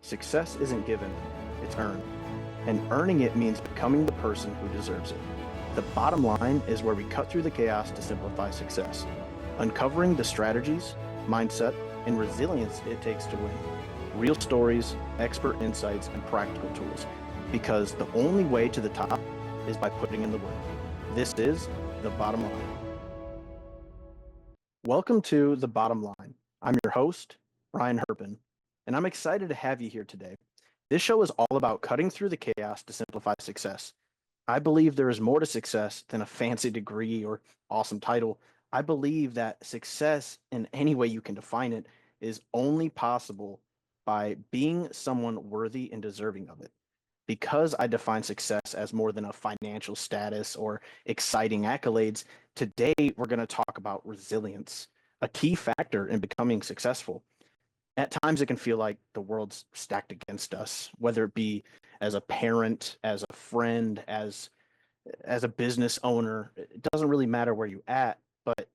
Success isn't given, it's earned. And earning it means becoming the person who deserves it. The bottom line is where we cut through the chaos to simplify success, uncovering the strategies, mindset, and resilience it takes to win. Real stories, expert insights, and practical tools. Because the only way to the top is by putting in the work. This is The Bottom Line. Welcome to The Bottom Line. I'm your host, Ryan Herpin, and I'm excited to have you here today. This show is all about cutting through the chaos to simplify success. I believe there is more to success than a fancy degree or awesome title. I believe that success, in any way you can define it, is only possible by being someone worthy and deserving of it. Because I define success as more than a financial status or exciting accolades, today we're going to talk about resilience, a key factor in becoming successful. At times, it can feel like the world's stacked against us, whether it be as a parent, as a friend, as a business owner. It doesn't really matter where you're at, but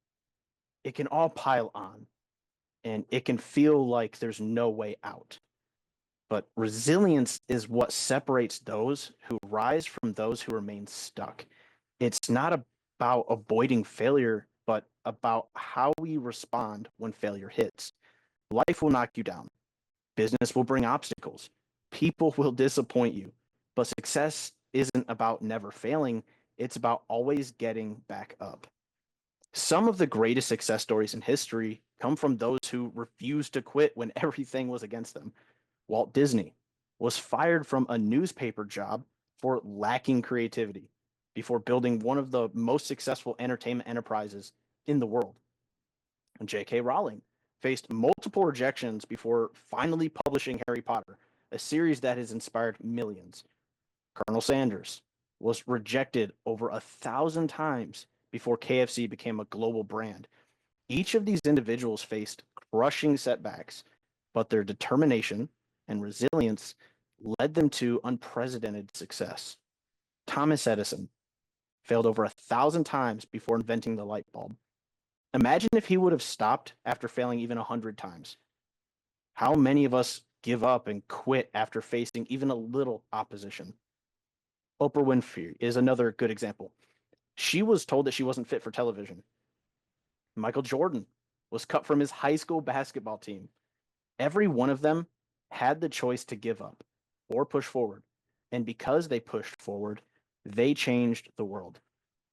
it can all pile on, and it can feel like there's no way out. But resilience is what separates those who rise from those who remain stuck. It's not about avoiding failure, but about how we respond when failure hits. Life will knock you down. Business will bring obstacles. People will disappoint you. But success isn't about never failing, it's about always getting back up. Some of the greatest success stories in history come from those who refused to quit when everything was against them. Walt Disney was fired from a newspaper job for lacking creativity before building one of the most successful entertainment enterprises in the world. And J.K. Rowling faced multiple rejections before finally publishing Harry Potter, a series that has inspired millions. Colonel Sanders was rejected over 1,000 times before KFC became a global brand. Each of these individuals faced crushing setbacks, but their determination and resilience led them to unprecedented success. Thomas Edison failed over 1,000 times before inventing the light bulb. Imagine if he would have stopped after failing even 100 times. How many of us give up and quit after facing even a little opposition? Oprah Winfrey is another good example. She was told that she wasn't fit for television. Michael Jordan was cut from his high school basketball team. Every one of them had the choice to give up or push forward. And because they pushed forward, they changed the world.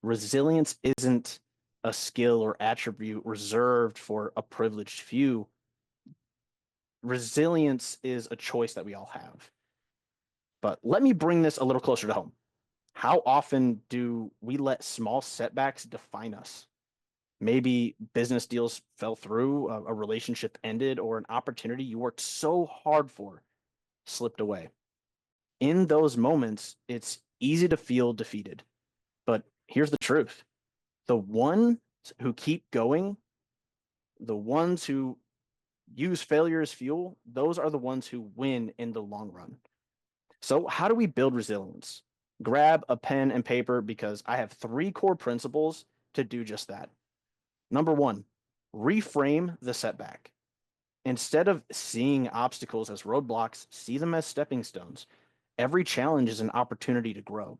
Resilience isn't a skill or attribute reserved for a privileged few. Resilience is a choice that we all have. But let me bring this a little closer to home. How often do we let small setbacks define us? Maybe business deals fell through, a relationship ended, or an opportunity you worked so hard for slipped away. In those moments, it's easy to feel defeated. But here's the truth: the ones who keep going, the ones who use failure as fuel, those are the ones who win in the long run. So, how do we build resilience? Grab a pen and paper because I have 3 core principles to do just that. Number 1, reframe the setback. Instead of seeing obstacles as roadblocks, see them as stepping stones. Every challenge is an opportunity to grow.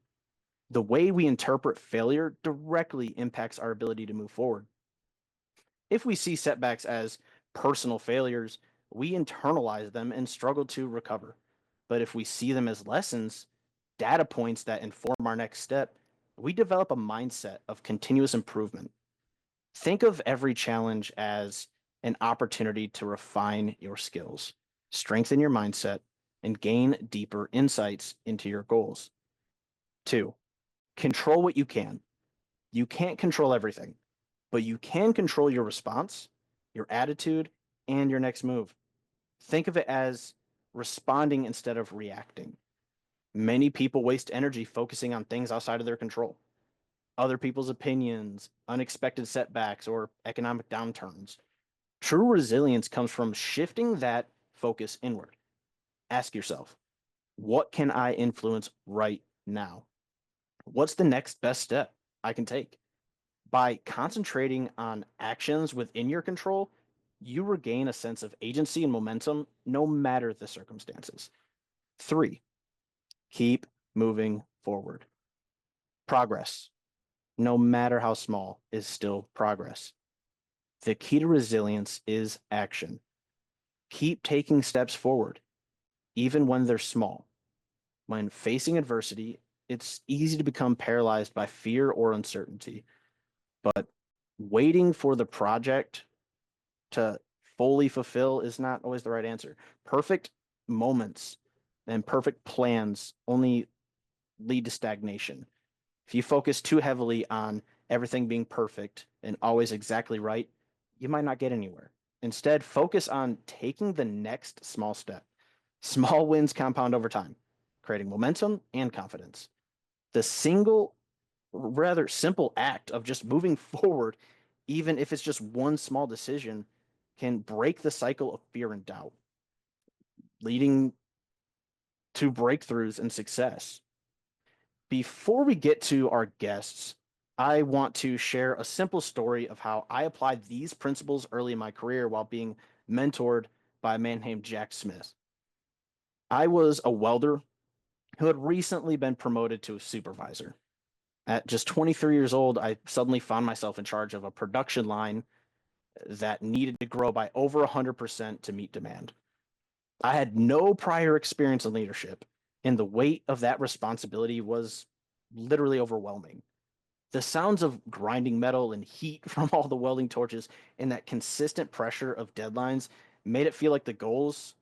The way we interpret failure directly impacts our ability to move forward. If we see setbacks as personal failures, we internalize them and struggle to recover. But if we see them as lessons, data points that inform our next step, we develop a mindset of continuous improvement. Think of every challenge as an opportunity to refine your skills, strengthen your mindset, and gain deeper insights into your goals. 2, control what you can. You can't control everything, but you can control your response, your attitude, and your next move. Think of it as responding instead of reacting. Many people waste energy focusing on things outside of their control: other people's opinions, unexpected setbacks, or economic downturns. True resilience comes from shifting that focus inward. Ask yourself, what can I influence right now? What's the next best step I can take? By concentrating on actions within your control, you regain a sense of agency and momentum no matter the circumstances. 3, keep moving forward. Progress, no matter how small, is still progress. The key to resilience is action. Keep taking steps forward, even when they're small. When facing adversity, it's easy to become paralyzed by fear or uncertainty, but waiting for the project to fully fulfill is not always the right answer. Perfect moments and perfect plans only lead to stagnation. If you focus too heavily on everything being perfect and always exactly right, you might not get anywhere. Instead, focus on taking the next small step. Small wins compound over time, creating momentum and confidence. The single, rather simple act of just moving forward, even if it's just one small decision, can break the cycle of fear and doubt, leading to breakthroughs and success. Before we get to our guests, I want to share a simple story of how I applied these principles early in my career while being mentored by a man named Jack Smith. I was a welder who had recently been promoted to a supervisor. At just 23 years old, I suddenly found myself in charge of a production line that needed to grow by over 100% to meet demand. I had no prior experience in leadership, and the weight of that responsibility was literally overwhelming. The sounds of grinding metal and heat from all the welding torches and that consistent pressure of deadlines made it feel like the goals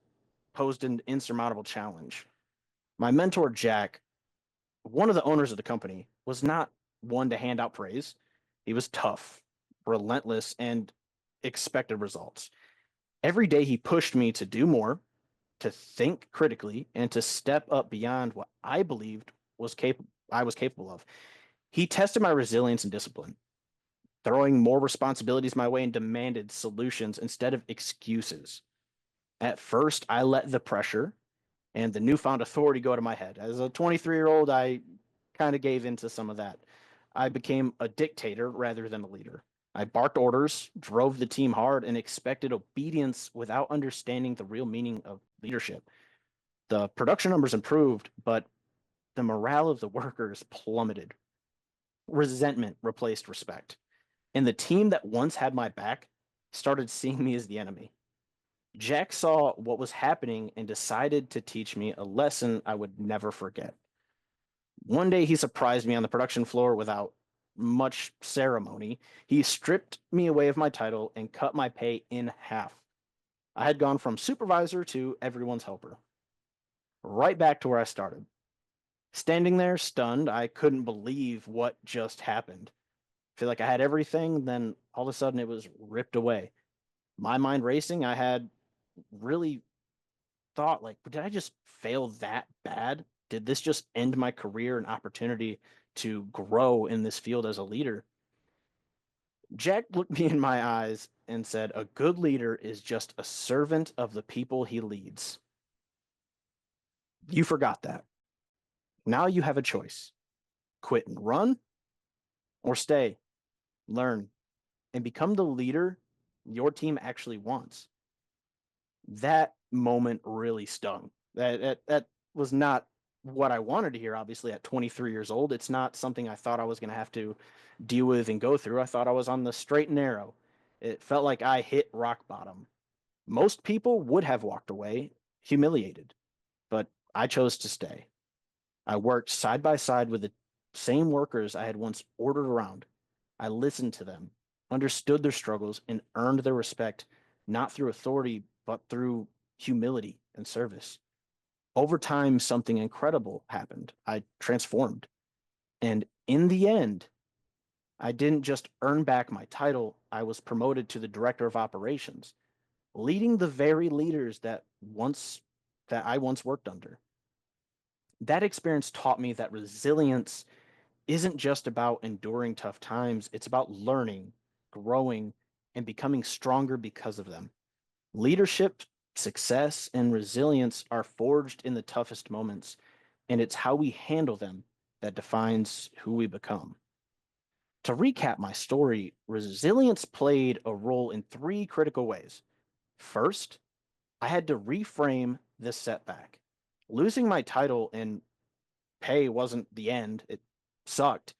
posed an insurmountable challenge. My mentor, Jack, one of the owners of the company, was not one to hand out praise. He was tough, relentless, and expected results. Every day he pushed me to do more, to think critically, and to step up beyond what I believed I was capable of. He tested my resilience and discipline, throwing more responsibilities my way and demanded solutions instead of excuses. At first, I let the pressure and the newfound authority go to my head. As a 23-year-old, I kind of gave into some of that. I became a dictator rather than a leader. I barked orders, drove the team hard, and expected obedience without understanding the real meaning of leadership. The production numbers improved, but the morale of the workers plummeted. Resentment replaced respect. And the team that once had my back started seeing me as the enemy. Jack saw what was happening and decided to teach me a lesson I would never forget. One day he surprised me on the production floor without much ceremony. He stripped me away of my title and cut my pay in half. I had gone from supervisor to everyone's helper, right back to where I started. Standing there stunned, I couldn't believe what just happened. I feel like I had everything, then all of a sudden it was ripped away. My mind racing, I had really thought like, did I just fail that bad? Did this just end my career and opportunity to grow in this field as a leader? Jack looked me in my eyes and said, a good leader is just a servant of the people he leads. You forgot that. Now you have a choice: quit and run, or stay, learn, and become the leader your team actually wants. That moment really stung. That was not what I wanted to hear, obviously, at 23 years old. It's not something I thought I was going to have to deal with and go through. I thought I was on the straight and narrow. It felt like I hit rock bottom. Most people would have walked away humiliated, but I chose to stay. I worked side by side with the same workers I had once ordered around. I listened to them, understood their struggles, and earned their respect, not through authority, but through humility and service. Over time, something incredible happened. I transformed. And in the end, I didn't just earn back my title, I was promoted to the director of operations, leading the very leaders that I once worked under. That experience taught me that resilience isn't just about enduring tough times, it's about learning, growing, and becoming stronger because of them. Leadership, success, and resilience are forged in the toughest moments, and it's how we handle them that defines who we become. To recap my story, resilience played a role in three critical ways. First, I had to reframe this setback. Losing my title and pay wasn't the end, it sucked,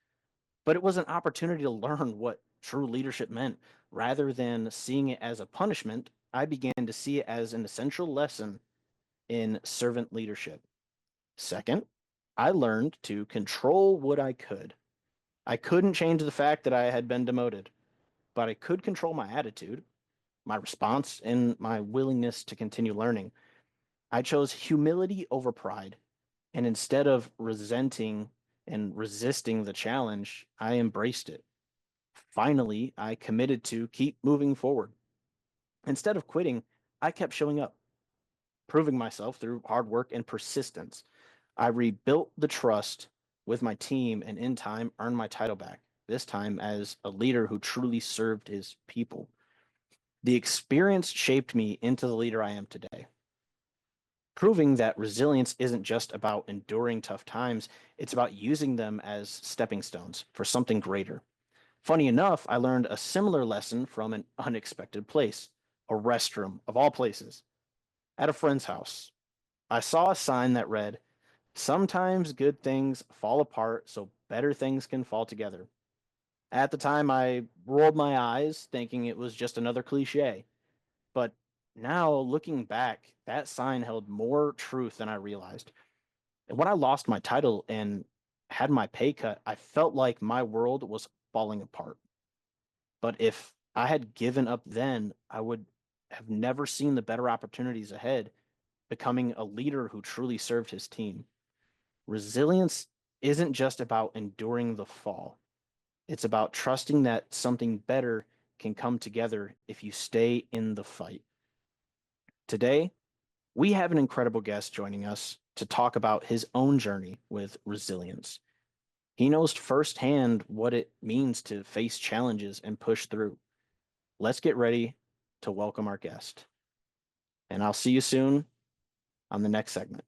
but it was an opportunity to learn what true leadership meant. Rather than seeing it as a punishment, I began to see it as an essential lesson in servant leadership. Second, I learned to control what I could. I couldn't change the fact that I had been demoted, but I could control my attitude, my response, and my willingness to continue learning. I chose humility over pride, and instead of resenting and resisting the challenge, I embraced it. Finally, I committed to keep moving forward. Instead of quitting, I kept showing up, proving myself through hard work and persistence. I rebuilt the trust with my team and in time earned my title back, this time as a leader who truly served his people. The experience shaped me into the leader I am today, proving that resilience isn't just about enduring tough times, it's about using them as stepping stones for something greater. Funny enough, I learned a similar lesson from an unexpected place, a restroom of all places, at a friend's house. I saw a sign that read, "Sometimes good things fall apart so better things can fall together." At the time, I rolled my eyes, thinking it was just another cliche. But now, looking back, that sign held more truth than I realized. And when I lost my title and had my pay cut, I felt like my world was falling apart. But if I had given up then, I would have never seen the better opportunities ahead, becoming a leader who truly served his team. Resilience isn't just about enduring the fall, it's about trusting that something better can come together if you stay in the fight. Today, we have an incredible guest joining us to talk about his own journey with resilience. He knows firsthand what it means to face challenges and push through. Let's get ready to welcome our guest. And I'll see you soon on the next segment.